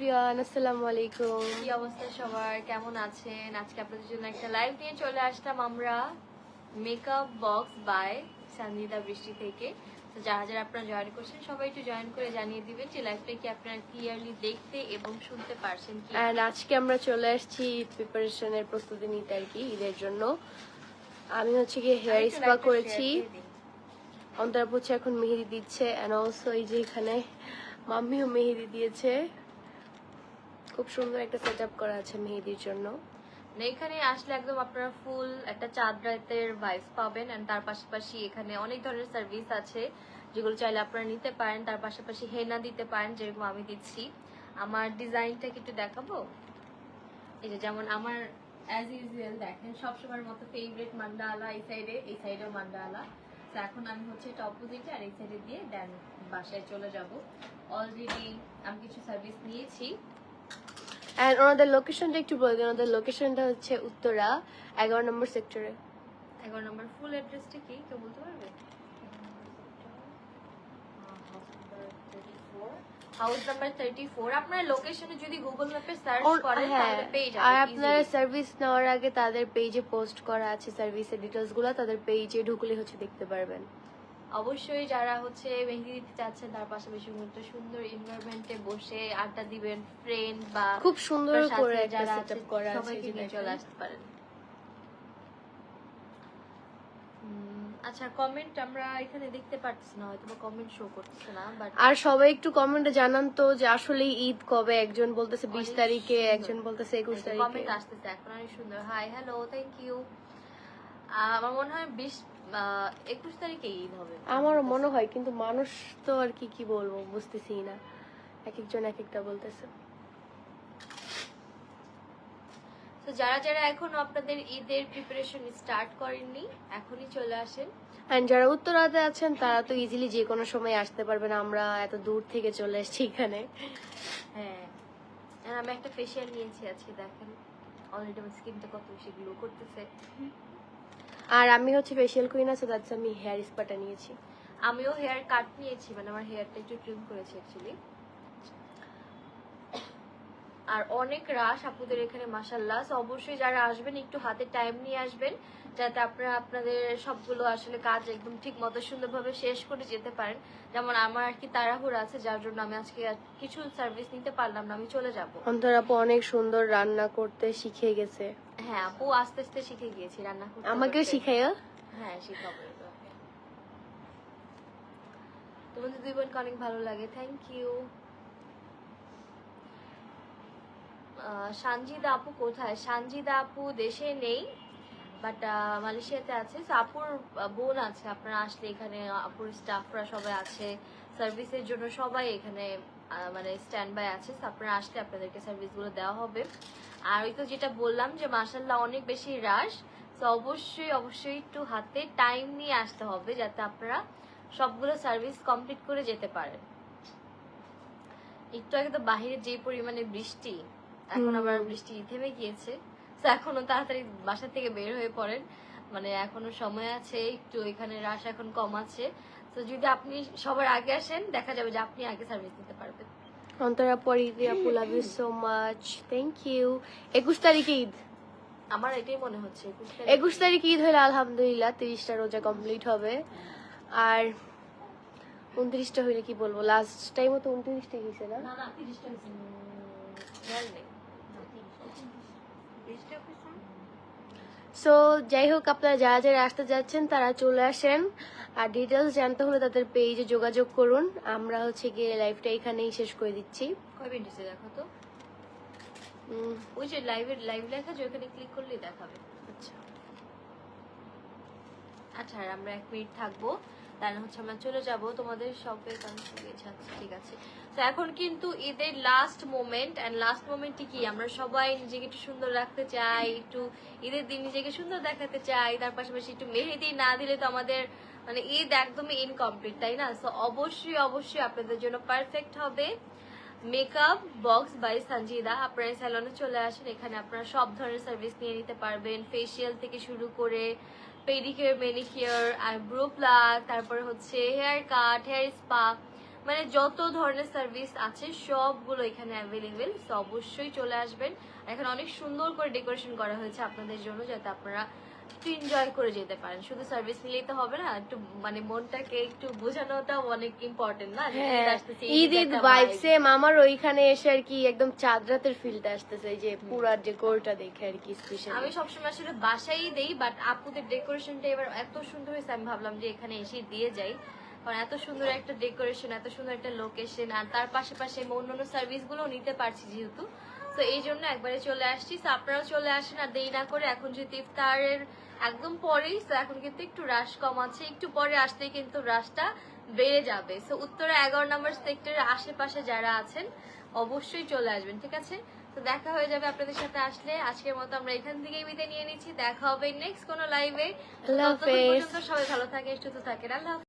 Everyone, আসসালামু আলাইকুম। কি অবস্থা সবার, কেমন আছেন? আজকে আপনাদের জন্য একটা লাইভ নিয়ে চলে আসলাম আমরা মেকআপ বক্স বাই সঞ্জিদা বৃষ্টি থেকে। তো যারা যারা আপনারা জয়েন করছেন সবাই একটু জয়েন করে জানিয়ে দিবেন যে লাইভটা কি আপনারা ক্লিয়ারলি দেখতে এবং শুনতে পারছেন কি। এন্ড আজকে আমরা চলে আসছি ঈদ প্রিপারেশনের প্রস্তুতি নিতে আর কি, ঈদের জন্য। আমি হচ্ছে কি হেয়ার স্পা করেছি, অন্তরা হচ্ছে এখন মেহেদি দিচ্ছে এন্ড অলসো এই যে এখানে মাম্মিও মেহেদি দিয়েছে। খুব সুন্দর একটা সেটআপ করা আছে মেহেদির জন্য। এখানে আসলে একদম আপনারা ফুল একটা চাঁদ রাতের ভাইবস পাবেন। এন্ড তার পাশাপাশি এখানে অনেক ধরনের সার্ভিস আছে যেগুলো চাইলে আপনারা নিতে পারেন। তার পাশাপাশি হেনা দিতে পারেন, যেরকম আমি দিচ্ছি। আমার ডিজাইনটা একটু দেখাবো। এই যে যেমন আমার অ্যাজ ইউজুয়াল দেখেন সবসময়ের মতো ফেভারিট মান্ডালা, এই সাইডেও মান্ডালা। তো এখন আমি হচ্ছে এটা অপোজিটে আর এই সাইডে দিয়ে দেন বাসায় চলে যাব। অলরেডি আমি কিছু সার্ভিস নিয়েছি। এন্ড ওনাদের লোকেশনটা একটু বলে দিন। ওনাদের লোকেশনটা হচ্ছে উত্তরা 11 নম্বর সেক্টরে। 11 নম্বর ফুল অ্যাড্রেসটা কি কেউ বলতে পারবে? House number 34। আপনার লোকেশনে যদি গুগল ম্যাপে সার্চ করেন তাহলে পেয়ে যাবেন। আর আপনারা সার্ভিস নেওয়ার আগে তাদের পেজে পোস্ট করা আছে সার্ভিসের ডিটেইলসগুলো, তাদের পেজে ঢুকলে হচ্ছে দেখতে পারবেন। অবশ্যই যারা হচ্ছে মেহেদি দিতে চাচ্ছেন তার পাশাপাশি একটা সুন্দর এনভায়রনমেন্টে বসে আড্ডা দিবেন, ফ্রেন্ড বা খুব সুন্দর করে একটা যারা সেটআপ করা আছে, সবাইকে নিয়ে চলে আসতে পারেন। আচ্ছা, কমেন্ট আমরা এখানে দেখতে পাচ্ছি না, হয়তো কমেন্ট শো করতেছে না। বাট আর সবাই একটু কমেন্টে জানান তো যে আসলে ঈদ কবে। একজন বলতেছে 20 তারিখে, একজন বলতেছে 21 তারিখে। কমেন্ট আসতেছে এখন, অনেক সুন্দর। Hi, hello, thank you. আমার মনে হয় 21 তারিখে ঈদ হবে। আমারও মনে হয়, কিন্তু মানুষ তো আর কি বলবো বুঝতেছি না, এক একজন এক একটা বলতেছে। তো যারা যারা এখনো আপনাদের ঈদের প্রিপারেশন স্টার্ট করেননি এখনই চলে আসেন। আর যারা উত্তরাতে আছেন তারা তো ইজিলি যে কোনো সময় আসতে পারবেন, আমরা এত দূর থেকে চলে এসেছি এখানে। হ্যাঁ, আমি একটা ফেশিয়াল নিয়েছি আজকে, দেখেন অলরেডি আমার স্কিনটা কত বেশি গ্লো করতেছে। আর আমি হচ্ছে ফেশিয়াল কুইন আছে, দ্যাটস আমি হেয়ার স্পাটা নিয়েছি। আমিও হেয়ার কাট নিয়েছি, মানে আমার হেয়ারটা একটু ট্রিম করেছি অ্যাকচুয়ালি। আর অনেক রাশ আপুদের এখানে মাশাআল্লাহ। সো অবশ্যই যারা আসবেন একটু হাতে টাইম নিয়ে আসবেন, যাতে আপনারা আপনাদের সবগুলো আসলে কাজ একদম ঠিক মতো সুন্দরভাবে শেষ করে যেতে পারেন। যেমন আমার আর কি তাড়াহুড়া আছে, যার জন্য আমি আজকে কিছু সার্ভিস নিতে পারলাম না, আমি চলে যাব। অন্তর আপু অনেক সুন্দর রান্না করতে শিখে গেছে। হ্যাঁ আপু, আস্তে আস্তে শিখে গিয়েছি রান্না করতে। আমাকেও শিখাইও। হ্যাঁ, শিখাবো। তোমাদের দুই বোনকে অনেক ভালো লাগে, থ্যাংক ইউ। সঞ্জিদা আপু কোথায়? সঞ্জিদা আপু দেশে নেই, বাট মালয়েশিয়াতে আছে। আপুর বোন আছে, আপনারা আসলে এখানে আপুর স্টাফরা সবাই আছে সার্ভিসের জন্য, সবাই এখানে মানে স্ট্যান্ড বাই আছে। আপনারা আসলে আপনাদেরকে সার্ভিসগুলো দেওয়া হবে। আর ওই তো যেটা বললাম যে মাশাআল্লাহ অনেক বেশি রাশ। তো অবশ্যই অবশ্যই একটু হাতে টাইম নিয়ে আসতে হবে, যাতে আপনারা সবগুলো সার্ভিস কমপ্লিট করে যেতে পারেন। একটু আগে তো বাহিরে যে পরিমাণে বৃষ্টি, এখন আবার বৃষ্টি থেমে গিয়েছে। তো এখনো তাড়াতাড়ি বাসা থেকে বের হয়ে পড়েন, মানে এখনো সময় আছে, একটু এখানে রাশ এখন কম আছে। তো যদি আপনি সবার আগে আসেন দেখা যাবে যে আপনি আগে সার্ভিস নিতে পারবেন। অন্তরা পরিদি আপু, love you so much, thank you. 21 তারিখে ঈদ, আমার এটাই মনে হচ্ছে 21 তারিখে ঈদ হলে আলহামদুলিল্লাহ 30টা রোজা কমপ্লিট হবে। আর 29টা হইলে কি বলবো, লাস্ট টাইমও তো 29টা গেছে না? না 30টা সো যাই হোক, আপনারা যারা যারা আসতে যাচ্ছেন তারা চলে আসেন। আর ডিটেলস জানতে হলে তাদের পেজে যোগাযোগ করুন। আমরা হচ্ছে গিয়ে লাইভটা এখানেই শেষ করে দিচ্ছি। কয় মিনিট হয়েছে দেখো তো। ওই যে লাইভ লেখা যে ওখানে ক্লিক করলেই দেখাবে। আচ্ছা, আর আমরা 1 মিনিট থাকবো, তাহলে হচ্ছে আমরা চলে যাব তোমাদের শপে। আচ্ছা ঠিক আছে। তো এখন কিন্তু ঈদের লাস্ট মোমেন্ট, এন্ড লাস্ট মোমেন্টে কি আমরা সবাই নিজেকে একটু সুন্দর রাখতে চাই, একটু ঈদের দিন নিজেকে সুন্দর দেখাতে চাই। তার পাশাপাশি একটু মেহেদি না দিলে তো আমাদের মানে ঈদ একদমই ইনকমপ্লিট, তাই না? সো অবশ্যই অবশ্যই আপনাদের জন্য পারফেক্ট হবে মেকআপ বক্স বাই সঞ্জিদা। আপনারা স্যালনে চলে আসেন, এখানে আপনারা সব ধরনের সার্ভিস নিয়ে নিতে পারবেন, ফেসিয়াল থেকে শুরু করে পেডিকিউর, ম্যানিকিউর, আইব্রো প্লাক, তারপরে হচ্ছে হেয়ার কাট, হেয়ার স্পা, মানে যত ধরনের সার্ভিস আছে সবগুলো এখানে অ্যাভেলেবেল। তো অবশ্যই চলে আসবেন। এখানে অনেক সুন্দর করে ডেকোরেশন করা হয়েছে আপনাদের জন্য, যাতে আপনারা একটু এনজয় করে যেতে পারেন। শুধু সার্ভিস নিলেই তো হবে না, একটু মানে মনটাকে একটু বোঝানোটাও অনেক ইম্পর্টেন্ট না, যে ঈদ আসতেছে, ঈদ ঈদ একটা ভাইব vibe। সেম আমার ওইখানে এসে আর কি একদম চাঁদ রাতের ফিলটা আসতেছে, এই যে পুরা ডেকোরটা দেখে আর কি স্পেশাল। আমি সবসময় আসলে বাসাই দেই, বাট আপুদের ডেকোরেশনটা এবার এত সুন্দর হয়েছে, আমি ভাবলাম যে এখানে এসে দিয়ে যাই, কারণ এত সুন্দর একটা ডেকোরেশন, এত সুন্দর একটা লোকেশন, আর তার পাশাপাশি আমি অন্যান্য সার্ভিস গুলো নিতে পারছি যেহেতু, তো এই জন্য একবারে চলে আসছি। তো আপনারাও চলে আসেন, আর দেরি না করে। এখন যেহেতু ইফতারের একদম পরেই, তো এখন কিন্তু একটু রাশ কম আছে, একটু পরে আসলেই কিন্তু রাশটা বেড়ে যাবে। সো উত্তরা 11 নম্বর সেক্টরের আশেপাশে যারা আছেন অবশ্যই চলে আসবেন, ঠিক আছে? তো দেখা হয়ে যাবে আপনাদের সাথে আসলে। আজকের মতো আমরা এখান থেকেই বিদায় নিয়ে নিচ্ছি, দেখা হবে নেক্সট কোনো লাইভে। আল্লাহ ততক্ষণ হাফেজ। পর্যন্ত সবাই ভালো থাকে, সুস্থ থাকেন। আল্লাহ হাফেজ।